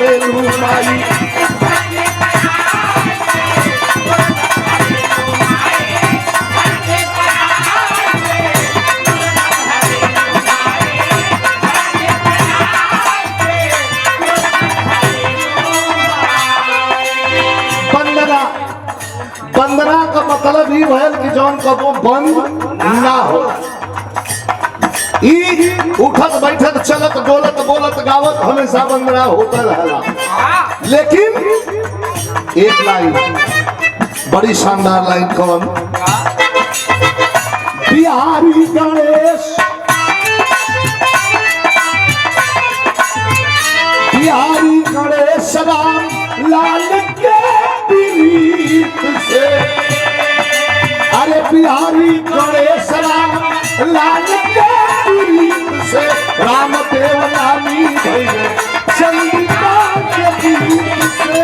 घरेलू माई। वंदना का मतलब ही भयल कि जौन कबो बंद ना हो। उठत बैठत चलत बोलत बोलत गावत हमेशा वंदना होता रहला। लेकिन एक लाइन बड़ी शानदार लाइन कौन? बिहारी गणेश, बिहारी गणेश राम लाल के प्रीत से, अरे बिहारी गणेश राम लाल के प्रीत से रामदेव नामी भैया चंद्रिका के प्रीत से।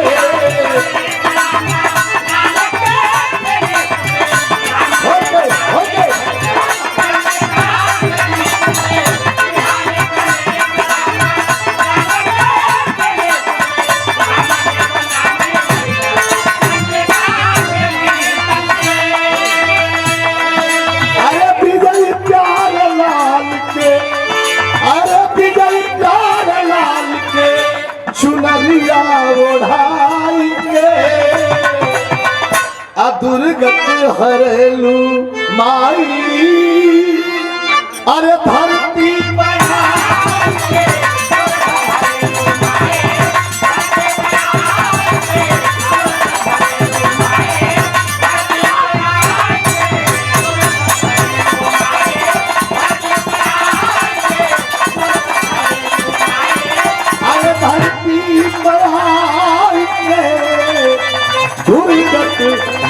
दुर्गत हरेलू माई, अरे धरती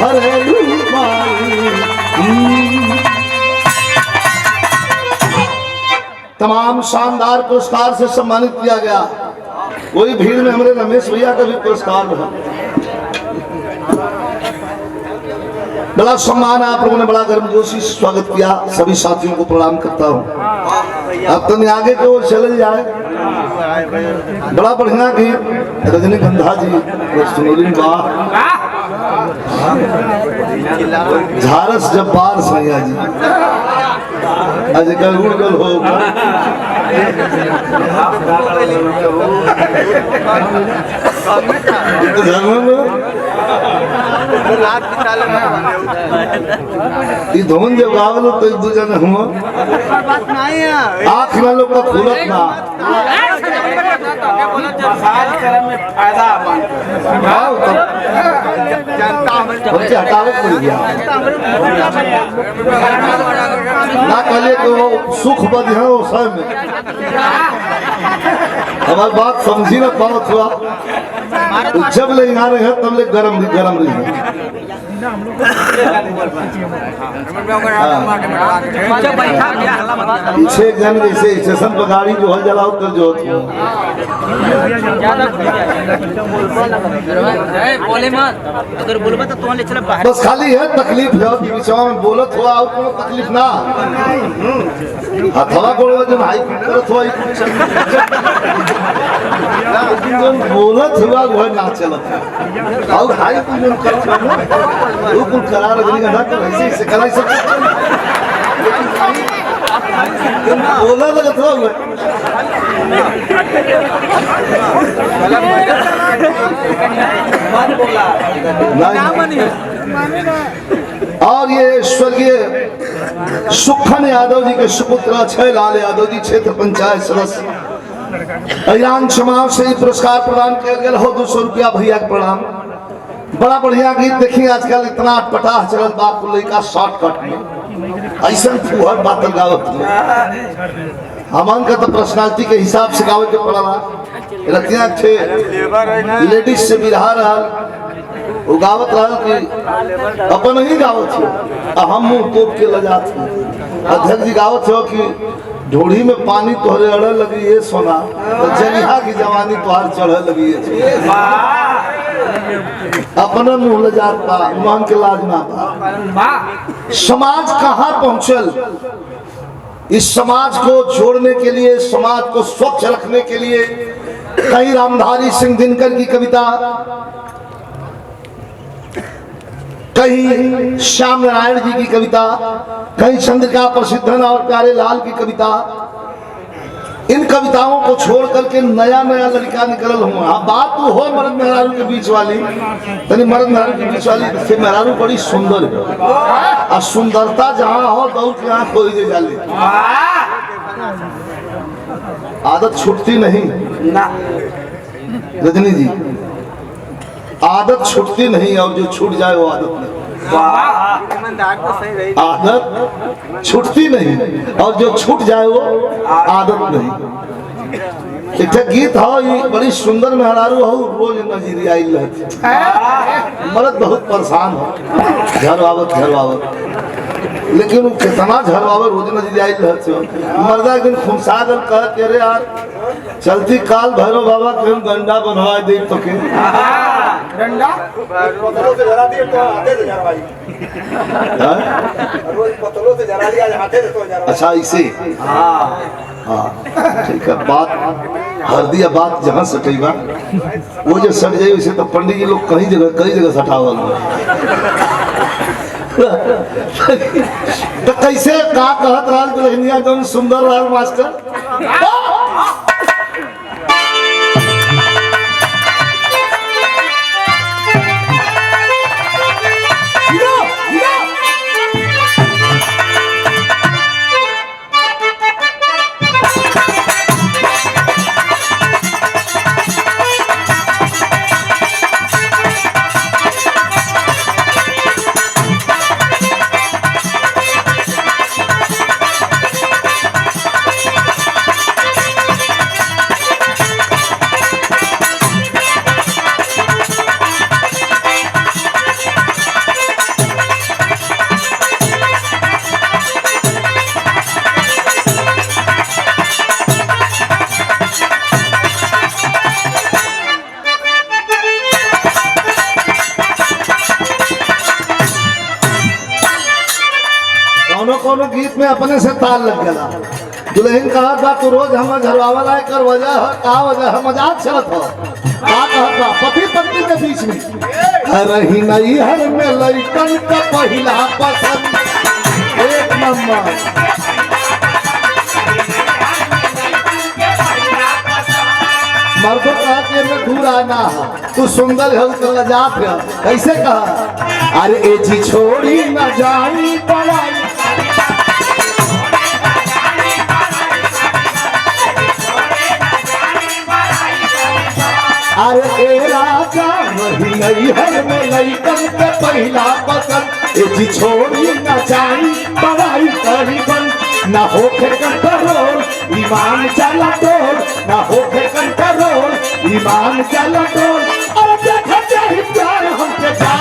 घरेलू माई। तमाम शानदार पुरस्कार से सम्मानित किया गया। कोई भीड़ में हमारे रमेश भैया का भी पुरस्कार है। बड़ा सम्मान, आप लोगों ने बड़ा गर्मजोशी स्वागत किया। सभी साथियों को प्रणाम करता हूँ। अब तो आगे की ओर चले जाए। बड़ा बढ़िया गीत रजनीगंधा जी झारस जब्बार सैया जी अजकल उड़गल हो धोन जब गावल तो एक दूसरे ने हुआ आँख में लोग का खुलत ना हटावत पड़ गया ना कहले कि वो सुख बद है वो सब में। हमारी बात समझी ना पावत हुआ। जब ले आ रहे हैं तब ले गरम गरम रही है। पीछे एक जन जैसे स्टेशन पर गाड़ी जो है जलाओ कर जो बस खाली है तकलीफ है में बोलत हुआ और कोनो तकलीफ ना हथवा बोलो जो भाई करत हुआ बोलत हुआ वो ना चलत और भाई को करत वो कुल करार रजनीगंधा कर ऐसे से कराई सब बोला लगत हुआ और ये स्वर्गीय सुखन यादव जी के सुपुत्र छह लाल यादव जी क्षेत्र पंचायत सदस्य ईरान समाज से पुरस्कार प्रदान किया गया हो। 200 रुपया भैया के प्रणाम। बड़ा बढ़िया गीत देखिए आजकल इतना पटाह चल बाप लड़का शॉर्टकट में ऐसा फुहर बात गावत हमन का तो पर्सनालिटी के हिसाब से गावे के पड़ा रतिया थे लेडीज से बिरहा रहा वो गावत रहा कि अपन ही गावत हो हम मुंह तोप के लजात अध्यक्ष जी गावत हो कि ढोड़ी में पानी तोहरे अड़ लगी है सोना तो जनिहा की जवानी तोहार चढ़ लगी है अपना मुंह लजात पा मान के लाज ना पा। समाज कहाँ पहुंचल? इस समाज को जोड़ने के लिए समाज को स्वच्छ रखने के लिए कहीं रामधारी सिंह दिनकर की कविता, कहीं श्याम नारायण जी की कविता, कहीं चंद्रिका प्रसिद्धन और प्यारे लाल की कविता। इन कविताओं को छोड़ करके नया नया लड़का निकल हुआ। अब बात तो हो मर्द मेहरारू के बीच वाली, तनी मर्द मेहरारू के बीच वाली से मेहरारू बड़ी सुंदर है, और सुंदरता जहाँ हो दौड़ के यहाँ कोई दे जाले, आदत छूटती नहीं ना रजनी जी, आदत छूटती नहीं, और जो छूट जाए वो आदत नहीं। आदत छूटती नहीं, और जो छूट जाए वो आदत नहीं। एक गीत हो, ये बड़ी सुंदर मेहरारू हो, रोज नजरी आई रहती, मर्द बहुत परेशान हो, झरवावत, लेकिन वो कितना झरवावत रोज नजरी आई रहती हो। मर्दा एक दिन खुमसा कर कहते अरे यार चलती काल भैरव बाबा के हम गंडा बनवा दे तो के डंडा बोतलों से जरा दिए तो आते थे जरा भाई, रोज बोतलों से जरा दिया आते थे तो जरा। अच्छा इसे हाँ ठीक है, बात हर दिया बात जहाँ सटेगा वो जो सट जाए उसे तो पंडित जी लोग कई जगह सटावल तो कैसे का कहत रहा दुल्हनिया जौन सुंदर रहा मास्टर। कोनो गीत में अपने से ताल लग गया। दुल्हन कहा था तो रोज हम झरवावल आए कर वजह का वजह है मजाक चलत हो का कहता पति पत्नी के बीच में रही नहीं हर में लड़कन का पहला पसंद एक नंबर। मर्दों कहा कि मैं दूर आना तू सुंदर है उसका लजात है। कैसे कहा अरे ए जी छोड़ी न जाई पढ़ाई अरे ए राजा वही नहीं है में लड़कन के पहला पसंद ए जी छोड़ी न जाई पढ़ाई करीबन न होके कंट्रोल ईमान चला तोड़ न होके कंट्रोल ईमान चला तोड़ और देखते ही प्यार हमके जा